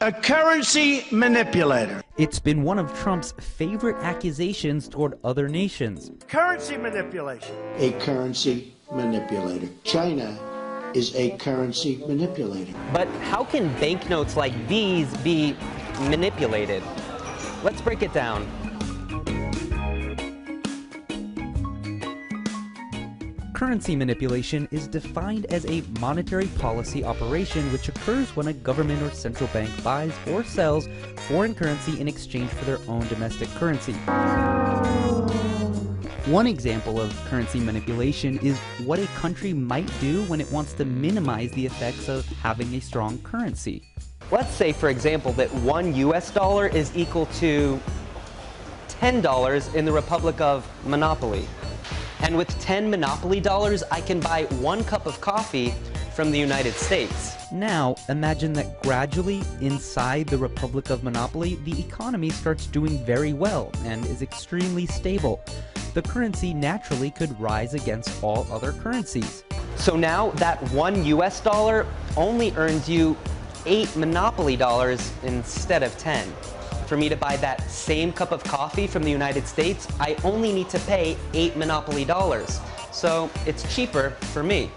a currency manipulator. It's been one of Trump's favorite accusations toward other nations. Currency manipulation. A currency manipulator. China is a currency manipulator. But how can banknotes like these be manipulated? Let's break it down. Currency manipulation is defined as a monetary policy operation which occurs when a government or central bank buys or sells foreign currency in exchange for their own domestic currency. One example of currency manipulation is what a country might do when it wants to minimize the effects of having a strong currency. Let's say, for example, that $1 US is equal to $10 in the Republic of Monopoly. And with 10 Monopoly dollars, I can buy 1 cup of coffee from the United States. Now, imagine that gradually, inside the Republic of Monopoly, the economy starts doing very well and is extremely stable. The currency naturally could rise against all other currencies. So now that $1 US only earns you 8 Monopoly dollars instead of 10. For me to buy that same cup of coffee from the United States, I only need to pay 8 Monopoly dollars. So it's cheaper for me.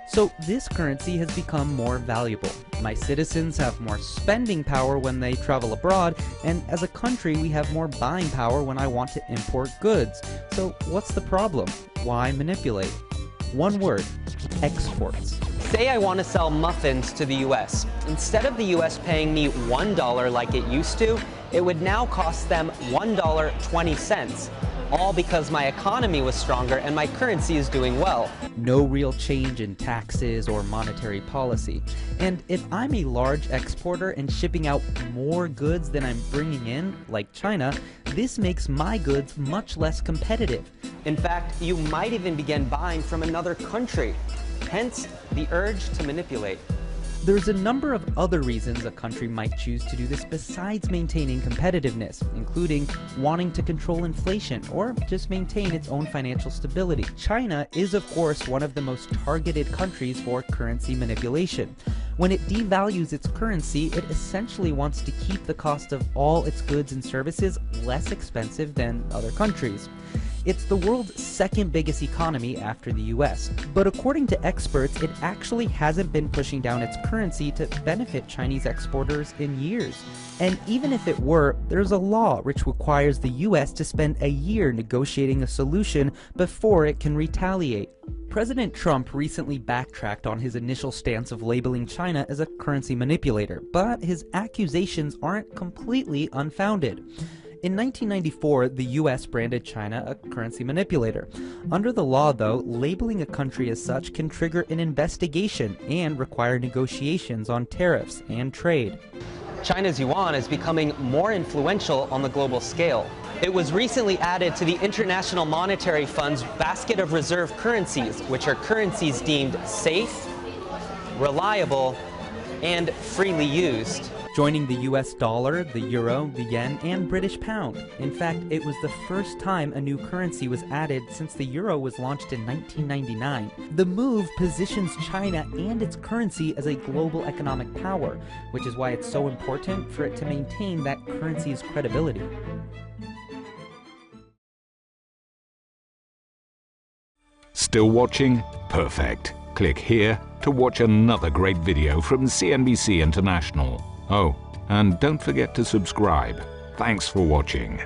So this currency has become more valuable. My citizens have more spending power when they travel abroad, and as a country we have more buying power when I want to import goods. So what's the problem? Why manipulate? One word: exports. Say I want to sell muffins to the US. Instead of the US paying me $1 like it used to, it would now cost them $1.20, all because my economy was stronger and my currency is doing well. No real change in taxes or monetary policy. And if I'm a large exporter and shipping out more goods than I'm bringing in, like China, this makes my goods much less competitive. In fact, you might even begin buying from another country. Hence, the urge to manipulate. There's a number of other reasons a country might choose to do this besides maintaining competitiveness, including wanting to control inflation or just maintain its own financial stability. China is, of course, one of the most targeted countries for currency manipulation. When it devalues its currency, it essentially wants to keep the cost of all its goods and services less expensive than other countries. It's the world's second biggest economy after the US, but according to experts, it actually hasn't been pushing down its currency to benefit Chinese exporters in years. And even if it were, there's a law which requires the US to spend a year negotiating a solution before it can retaliate. President Trump recently backtracked on his initial stance of labeling China as a currency manipulator, but his accusations aren't completely unfounded. In 1994, the US branded China a currency manipulator. Under the law, though, labeling a country as such can trigger an investigation and require negotiations on tariffs and trade. China's yuan is becoming more influential on the global scale. It was recently added to the International Monetary Fund's basket of reserve currencies, which are currencies deemed safe, reliable, and freely used. Joining the US dollar, the euro, the yen, and British pound. In fact, it was the first time a new currency was added since the euro was launched in 1999. The move positions China and its currency as a global economic power, which is why it's so important for it to maintain that currency's credibility. Still watching? Perfect. Click here to watch another great video from CNBC International. Oh, and don't forget to subscribe. Thanks for watching.